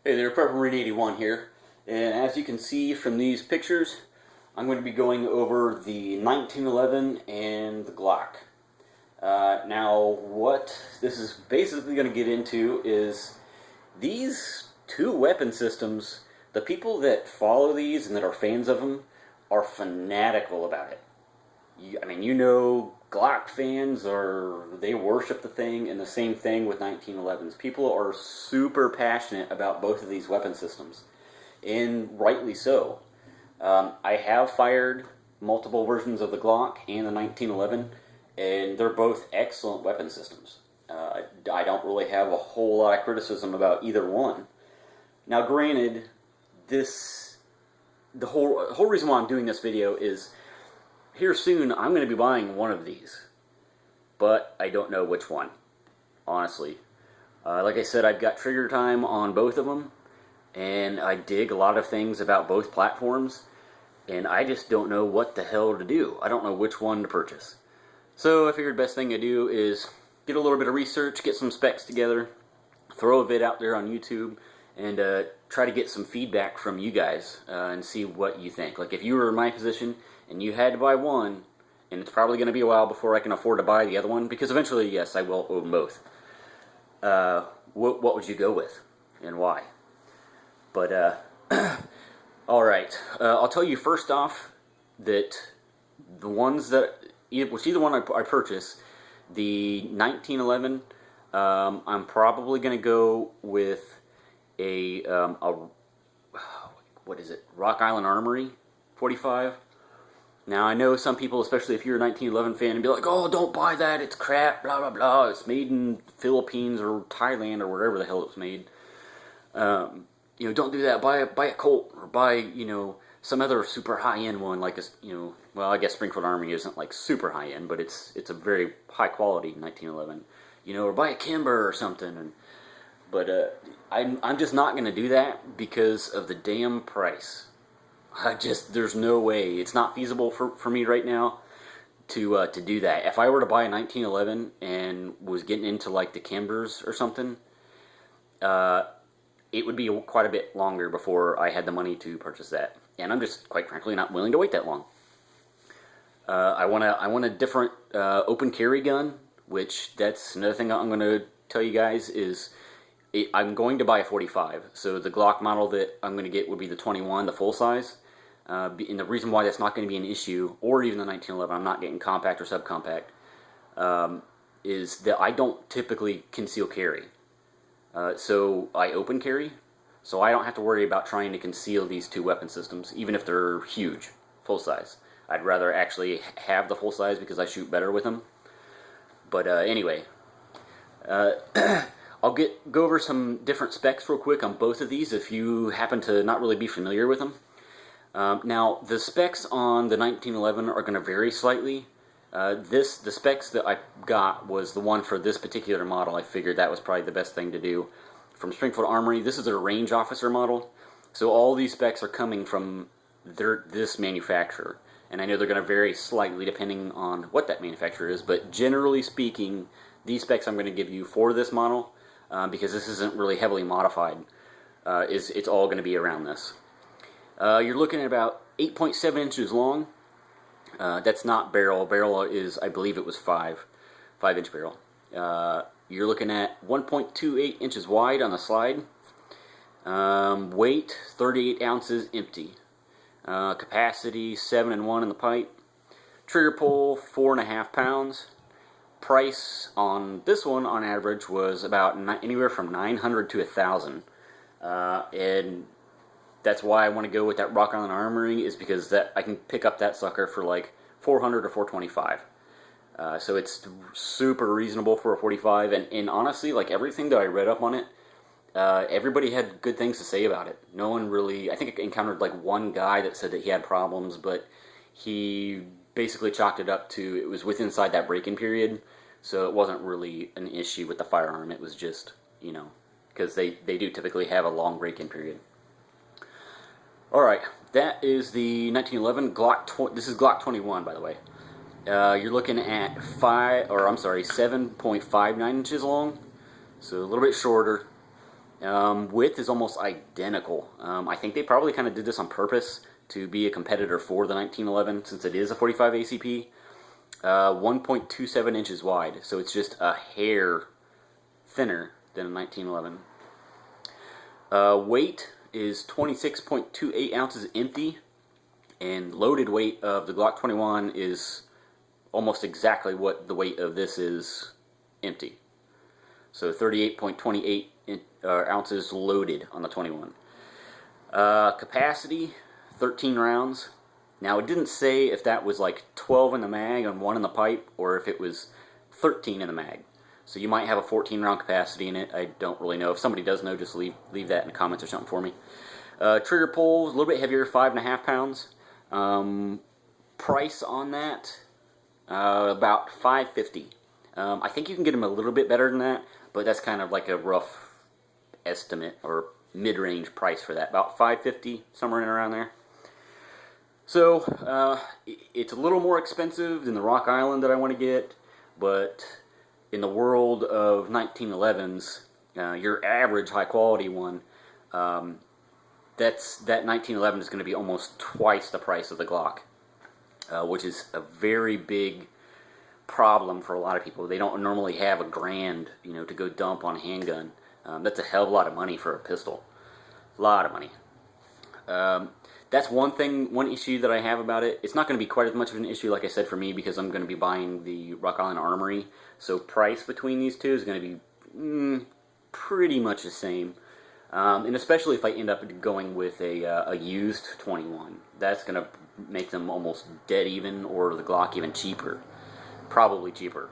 Hey there, Prepper Marine 81 here, and as you can see from these pictures, I'm going to be going over the 1911 and the Glock. Now, what this is basically going to get into is these two weapon systems. The people that follow these and that are fans of them are fanatical about it. Glock fans they worship the thing, and the same thing with 1911s. People are super passionate about both of these weapon systems, and rightly so. I have fired multiple versions of the Glock and the 1911, and they're both excellent weapon systems. I don't really have a whole lot of criticism about either one. Now, granted, the whole reason why I'm doing this video is here soon I'm going to be buying one of these, but I don't know which one, honestly. Like I said, I've got trigger time on both of them, and I dig a lot of things about both platforms, and I just don't know what the hell to do. I don't know which one to purchase. So I figured the best thing to do is get a little bit of research, get some specs together, throw a vid out there on YouTube, and try to get some feedback from you guys and see what you think. Like, if you were in my position and you had to buy one, and it's probably going to be a while before I can afford to buy the other one, because eventually, yes, I will own both. What would you go with, and why? But, alright, I'll tell you first off that the ones that, either one I purchase, the 1911, I'm probably going to go with what is it, Rock Island Armory 45. Now, I know some people, especially if you're a 1911 fan, and be like, oh, don't buy that, it's crap, blah, blah, blah, it's made in Philippines or Thailand or wherever the hell it was made. Don't do that, buy a Colt, or buy, some other super high-end one, like, well, I guess Springfield Army isn't, like, super high-end, but it's a very high-quality 1911, or buy a Kimber or something, but I'm just not going to do that because of the damn price. There's no way. It's not feasible for me right now to do that. If I were to buy a 1911 and was getting into, like, the Kimbers or something, it would be quite a bit longer before I had the money to purchase that. And I'm just, quite frankly, not willing to wait that long. I want a different open carry gun, which that's another thing I'm going to tell you guys is I'm going to buy a 45. So the Glock model that I'm going to get would be the 21, the full size. And the reason why that's not going to be an issue, or even the 1911, I'm not getting compact or subcompact, is that I don't typically conceal carry. So I open carry, so I don't have to worry about trying to conceal these two weapon systems, even if they're huge, full size. I'd rather actually have the full size because I shoot better with them. But anyway, I'll go over some different specs real quick on both of these if you happen to not really be familiar with them. Now, the specs on the 1911 are going to vary slightly. The specs that I got was the one for this particular model. I figured that was probably the best thing to do. From Springfield Armory, this is a range officer model, so all these specs are coming from this manufacturer. And I know they're going to vary slightly depending on what that manufacturer is, but generally speaking, these specs I'm going to give you for this model, because this isn't really heavily modified, it's all going to be around this. You're looking at about 8.7 inches long. That's not barrel. Barrel is, I believe it was 5-inch barrel. You're looking at 1.28 inches wide on the slide. Weight, 38 ounces empty. Capacity, 7 and 1 in the pipe. Trigger pull, 4.5 pounds. Price on this one, on average, was about anywhere from $900 to $1,000. And that's why I want to go with that Rock Island Armory, is because I can pick up that sucker for like $400 or $425. So it's super reasonable for a 45, and honestly, like, everything that I read up on it, everybody had good things to say about it. No one really, I think I encountered like one guy that said that he had problems, but he basically chalked it up to it was inside that break-in period, so it wasn't really an issue with the firearm. It was just, because they do typically have a long break-in period. Alright, that is the 1911 Glock. This is Glock 21, by the way. You're looking at 7.59 inches long, so a little bit shorter. Width is almost identical. I think they probably kind of did this on purpose to be a competitor for the 1911, since it is a 45 ACP. 1.27 inches wide, so it's just a hair thinner than a 1911. Weight is 26.28 ounces empty, and loaded weight of the Glock 21 is almost exactly what the weight of this is empty. So 38.28 ounces loaded on the 21. Capacity, 13 rounds. Now, it didn't say if that was like 12 in the mag and 1 in the pipe, or if it was 13 in the mag. So you might have a 14 round capacity in it. I don't really know. If somebody does know, just leave that in the comments or something for me. Trigger pull, a little bit heavier, 5.5 pounds. Price on that, about $5.50. I think you can get them a little bit better than that, but that's kind of like a rough estimate or mid-range price for that. About $5.50, somewhere in around there. So, it's a little more expensive than the Rock Island that I want to get, but in the world of 1911s, your average high-quality one, that 1911 is going to be almost twice the price of the Glock, which is a very big problem for a lot of people. They don't normally have $1,000, to go dump on a handgun. That's a hell of a lot of money for a pistol. A lot of money. That's one issue that I have about it. It's not going to be quite as much of an issue, like I said, for me, because I'm going to be buying the Rock Island Armory. So price between these two is going to be pretty much the same. And especially if I end up going with a used 21. That's going to make them almost dead even, or the Glock even cheaper. Probably cheaper.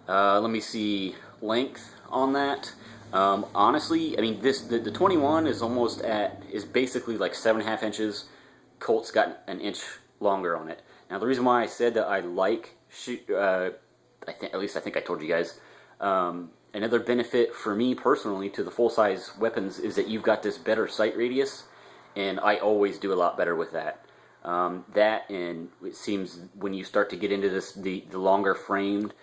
Let me see length on that. Honestly, I mean, the 21 is basically like 7.5 inches. Colt's got an inch longer on it. Now, the reason why I said that I like at least I think I told you guys, another benefit for me personally to the full-size weapons is that you've got this better sight radius, and I always do a lot better with that. That, and it seems when you start to get into the longer framed,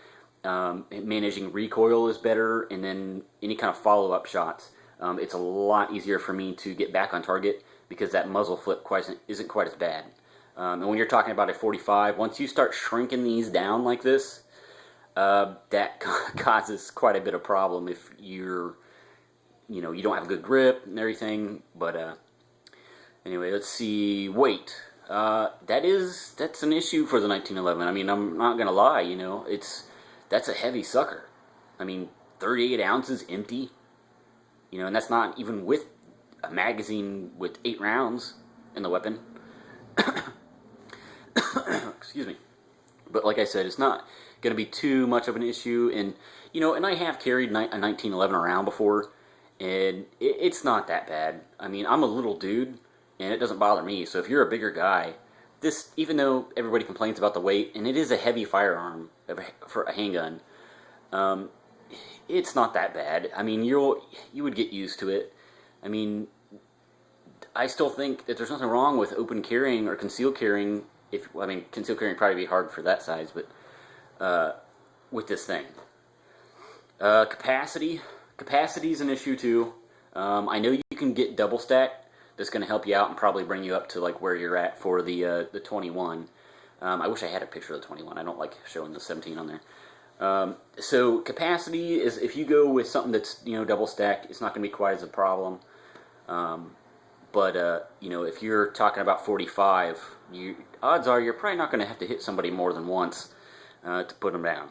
managing recoil is better, and then any kind of follow-up shots, it's a lot easier for me to get back on target because that muzzle flip isn't quite as bad. And when you're talking about a 45, once you start shrinking these down like this, that causes quite a bit of problem if you don't have a good grip and everything. But anyway, let's see weight. That's an issue for the 1911. I mean, I'm not gonna lie, that's a heavy sucker. I mean, 38 ounces empty, and that's not even with a magazine with 8 rounds in the weapon. Excuse me. But like I said, it's not going to be too much of an issue. And, and I have carried a 1911 around before, and it's not that bad. I mean, I'm a little dude, and it doesn't bother me. So if you're a bigger guy, even though everybody complains about the weight, and it is a heavy firearm for a handgun, it's not that bad. I mean, you would get used to it. I mean, I still think that there's nothing wrong with open carrying or concealed carrying. Concealed carrying would probably be hard for that size, but with this thing. Capacity is an issue too. I know you can get double stack. That's going to help you out and probably bring you up to like where you're at for the 21. I wish I had a picture of the 21. I don't like showing the 17 on there. So capacity is, if you go with something that's double stacked, it's not going to be quite as a problem. But if you're talking about 45, odds are you're probably not going to have to hit somebody more than once to put them down.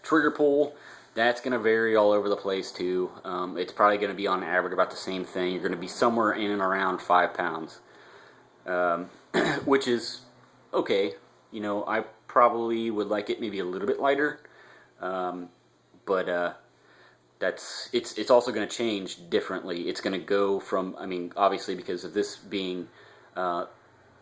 Trigger pull, that's going to vary all over the place too. It's probably going to be on average about the same thing. You're going to be somewhere in and around 5 pounds, which is okay. I probably would like it maybe a little bit lighter, but it's also going to change differently. It's going to go from, obviously because of this being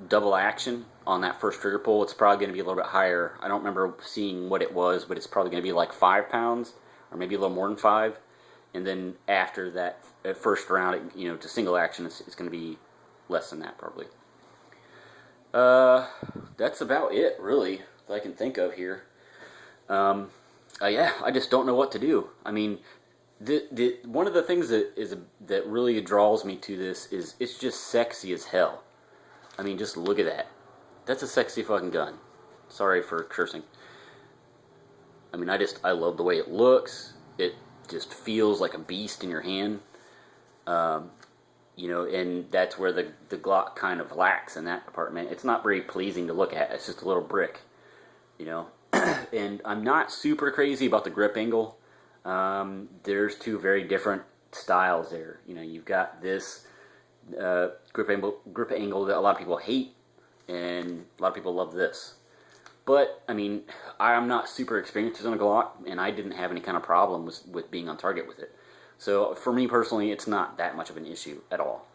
double action on that first trigger pull, it's probably going to be a little bit higher. I don't remember seeing what it was, but it's probably going to be like 5 pounds, or maybe a little more than 5. And then after that first round, to single action, it's going to be less than that probably. That's about it, really, that I can think of here. Yeah, I just don't know what to do. I mean, One of the things that really draws me to this is it's just sexy as hell. I mean, just look at that. That's a sexy fucking gun. Sorry for cursing. I mean, I love the way it looks. It just feels like a beast in your hand. You know, and that's where the Glock kind of lacks in that department. It's not very pleasing to look at. It's just a little brick, you know. And I'm not super crazy about the grip angle. There's two very different styles there. You know, you've got this grip angle that a lot of people hate, and a lot of people love this. But, I mean, I'm not super experienced on a Glock, and I didn't have any kind of problem with being on target with it. So, for me personally, it's not that much of an issue at all.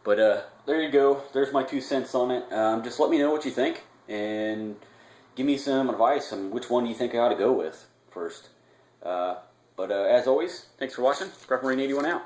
But, there you go. There's my 2 cents on it. Just let me know what you think, and give me some advice on which one do you think I ought to go with first. But, as always, thanks for watching. Prepmarine81 out.